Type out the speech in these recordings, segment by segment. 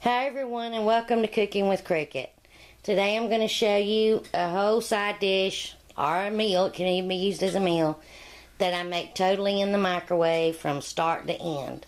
Hi everyone, and welcome to Cooking with Cricket. Today I'm going to show you a whole side dish or a meal. It can even be used as a meal that I make totally in the microwave from start to end.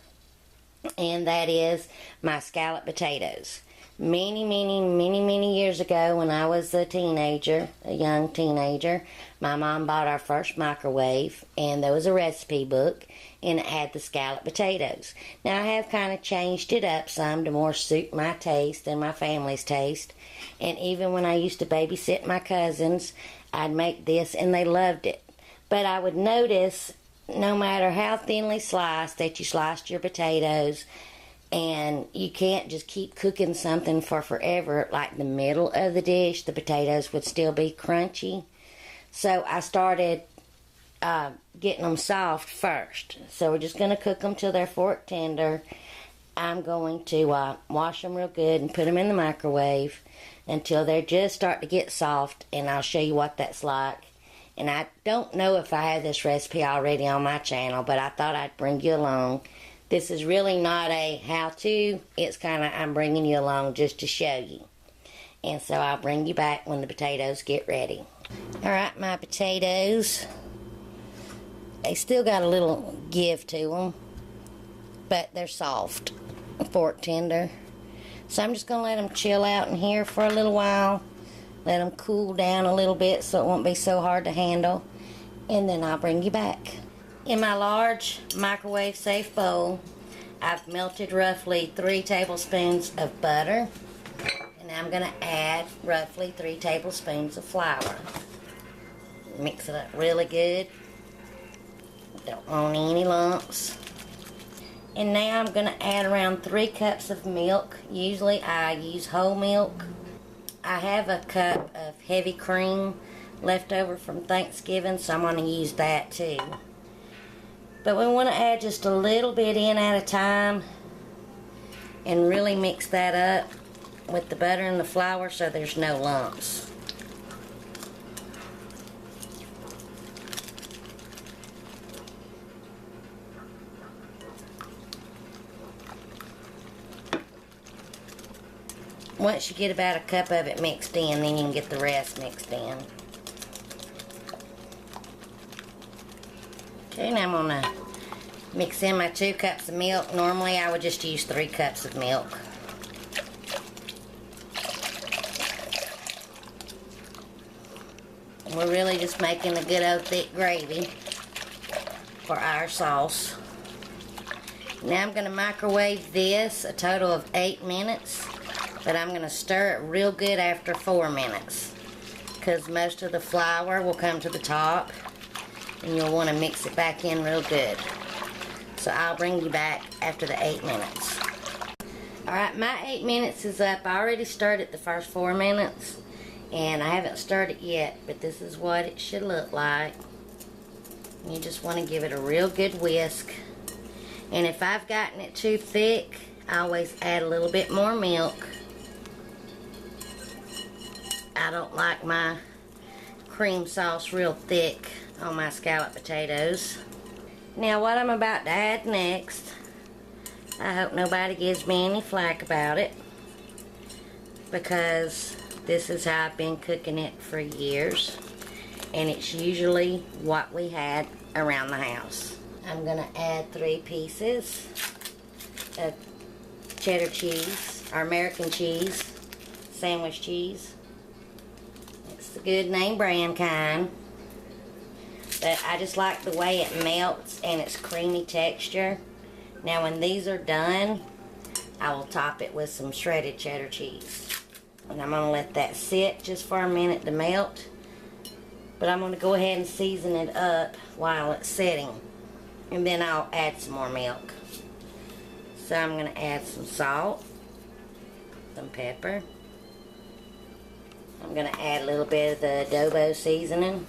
And that is my scalloped potatoes. Many years ago, when I was a young teenager, my mom bought our first microwave, and there was a recipe book, and it had the scalloped potatoes. Now, I have kind of changed it up some to more suit my taste and my family's taste, and even when I used to babysit my cousins, I'd make this, and they loved it. But I would notice, no matter how thinly sliced, that you sliced your potatoes, and you can't just keep cooking something for forever. Like the middle of the dish, the potatoes would still be crunchy. So I started getting them soft first. So we're just going to cook them till they're fork tender. I'm going to wash them real good and put them in the microwave until they're just start to get soft, and I'll show you what that's like. And I don't know if I have this recipe already on my channel, but I thought I'd bring you along. This is really not a how-to. It's kind of, I'm bringing you along just to show you. And so I'll bring you back when the potatoes get ready. Alright, my potatoes, they still got a little give to them, but they're soft, fork tender. So I'm just going to let them chill out in here for a little while. Let them cool down a little bit so it won't be so hard to handle. And then I'll bring you back. In my large microwave safe bowl, I've melted roughly 3 tablespoons of butter, and I'm going to add roughly 3 tablespoons of flour. Mix it up really good. Don't want any lumps. And now I'm going to add around 3 cups of milk. Usually I use whole milk. I have a cup of heavy cream left over from Thanksgiving, so I'm going to use that too. But we want to add just a little bit in at a time and really mix that up with the butter and the flour so there's no lumps. Once you get about a cup of it mixed in, then you can get the rest mixed in. Okay, now I'm going to mix in my 2 cups of milk. Normally I would just use 3 cups of milk. And we're really just making a good old thick gravy for our sauce. Now I'm going to microwave this a total of 8 minutes, but I'm going to stir it real good after 4 minutes, because most of the flour will come to the top, and you'll want to mix it back in real good. So I'll bring you back after the 8 minutes. Alright, my 8 minutes is up. I already stirred it the first 4 minutes, and I haven't stirred it yet, but this is what it should look like. You just want to give it a real good whisk. And if I've gotten it too thick, I always add a little bit more milk. I don't like my cream sauce real thick on my scalloped potatoes. Now what I'm about to add next, I hope nobody gives me any flack about it, because this is how I've been cooking it for years, and it's usually what we had around the house. I'm going to add 3 pieces of cheddar cheese, or American cheese, sandwich cheese. It's the good name brand kind. But I just like the way it melts and its creamy texture. Now when these are done, I will top it with some shredded cheddar cheese. And I'm going to let that sit just for a minute to melt. But I'm going to go ahead and season it up while it's setting. And then I'll add some more milk. So I'm going to add some salt, some pepper. I'm going to add a little bit of the adobo seasoning.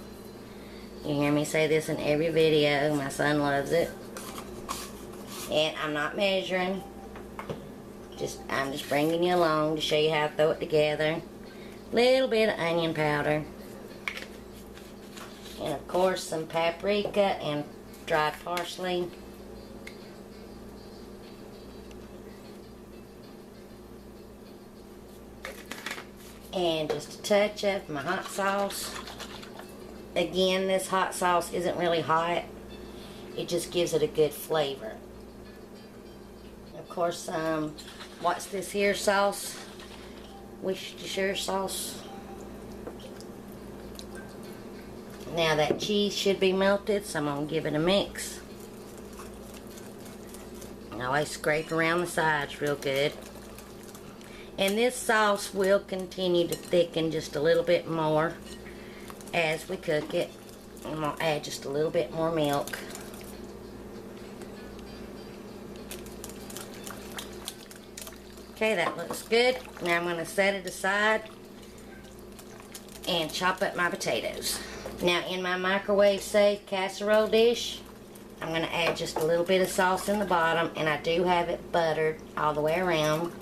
You hear me say this in every video. My son loves it. And I'm not measuring. I'm just bringing you along to show you how to throw it together. Little bit of onion powder. And of course some paprika and dried parsley. And just a touch of my hot sauce. Again, this hot sauce isn't really hot. It just gives it a good flavor. Of course, what's this here sauce? Worcestershire sauce. Now that cheese should be melted, so I'm going to give it a mix. And always scrape around the sides real good. And this sauce will continue to thicken just a little bit more as we cook it. I'm going to add just a little bit more milk. Okay, that looks good. Now I'm going to set it aside and chop up my potatoes. Now in my microwave safe casserole dish, I'm going to add just a little bit of sauce in the bottom, and I do have it buttered all the way around.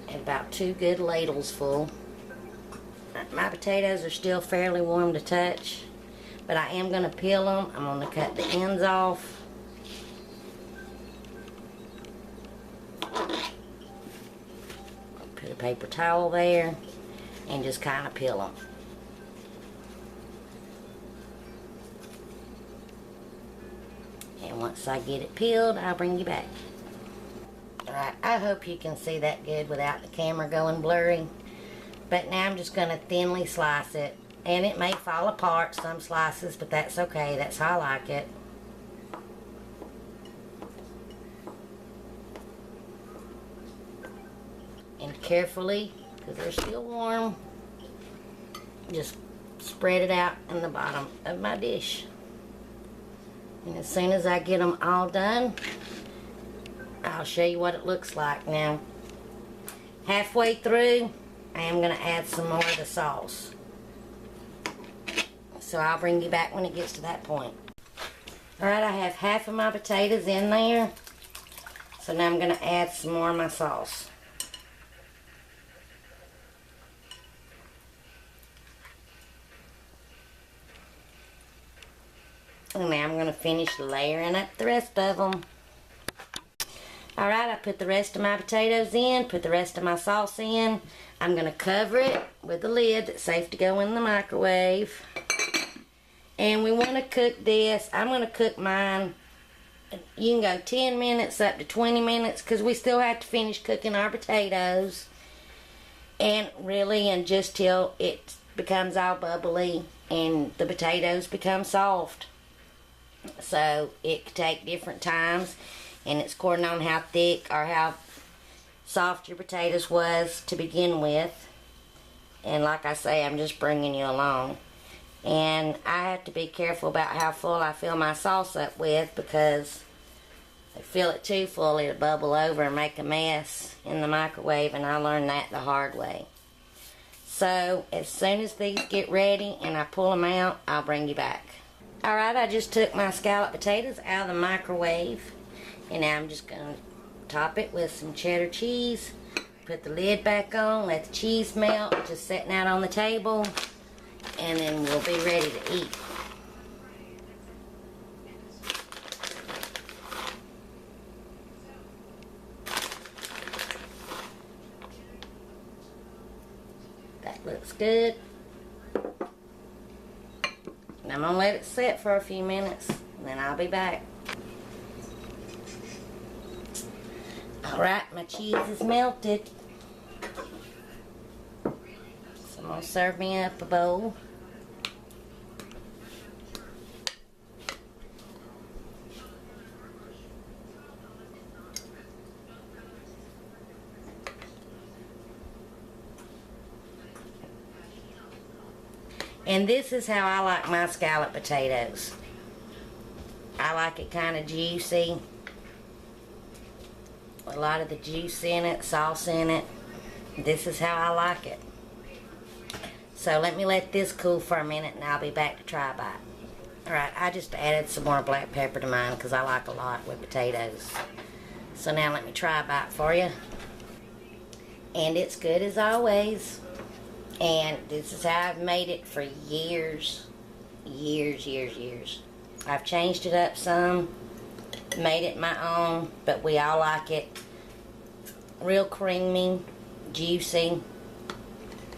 And about 2 good ladles full. My potatoes are still fairly warm to touch, but I am going to peel them. I'm going to cut the ends off. Put a paper towel there and just kind of peel them. And once I get it peeled, I'll bring you back. Alright, I hope you can see that good without the camera going blurry. But now I'm just going to thinly slice it. And it may fall apart some slices, but that's okay. That's how I like it. And carefully, because they're still warm, just spread it out in the bottom of my dish. And as soon as I get them all done, I'll show you what it looks like. Now, halfway through, I am going to add some more of the sauce. So I'll bring you back when it gets to that point. Alright, I have half of my potatoes in there. So now I'm going to add some more of my sauce. And now I'm going to finish layering up the rest of them. Alright, I put the rest of my potatoes in, put the rest of my sauce in. I'm going to cover it with a lid that's safe to go in the microwave. And we want to cook this. I'm going to cook mine. You can go 10 minutes up to 20 minutes because we still have to finish cooking our potatoes. And really, and just till it becomes all bubbly and the potatoes become soft. So it could take different times, and it's according on how thick or how soft your potatoes was to begin with. And like I say, I'm just bringing you along. And I have to be careful about how full I fill my sauce up with, because if I fill it too full, it'll bubble over and make a mess in the microwave, and I learned that the hard way. So as soon as these get ready and I pull them out, I'll bring you back. Alright, I just took my scalloped potatoes out of the microwave, and now I'm just going to top it with some cheddar cheese, put the lid back on, let the cheese melt, just sitting out on the table, and then we'll be ready to eat. That looks good. And I'm going to let it sit for a few minutes, and then I'll be back. Alright, my cheese is melted. So I'm going to serve me up a bowl. And this is how I like my scalloped potatoes. I like it kind of juicy. A lot of the juice in it, sauce in it. This is how I like it. So let me let this cool for a minute, and I'll be back to try a bite. Alright, I just added some more black pepper to mine because I like a lot with potatoes. So now let me try a bite for you. And it's good as always. And this is how I've made it for years. Years. I've changed it up some, made it my own, but we all like it real creamy, juicy.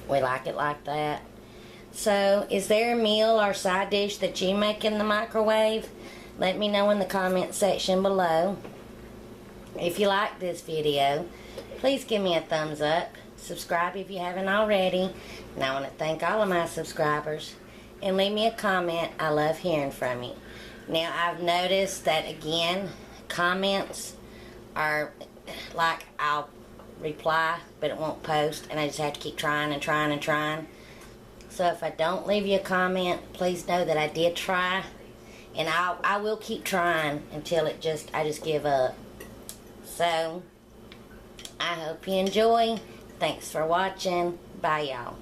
We like it like that. So, is there a meal or side dish that you make in the microwave? Let me know in the comment section below. If you like this video, please give me a thumbs up. Subscribe if you haven't already. And I want to thank all of my subscribers. And leave me a comment. I love hearing from you. Now, I've noticed that, again, comments are like I'll reply, but it won't post. And I just have to keep trying and trying and trying. So if I don't leave you a comment, please know that I did try. And I will keep trying until I just give up. So, I hope you enjoy. Thanks for watching. Bye, y'all.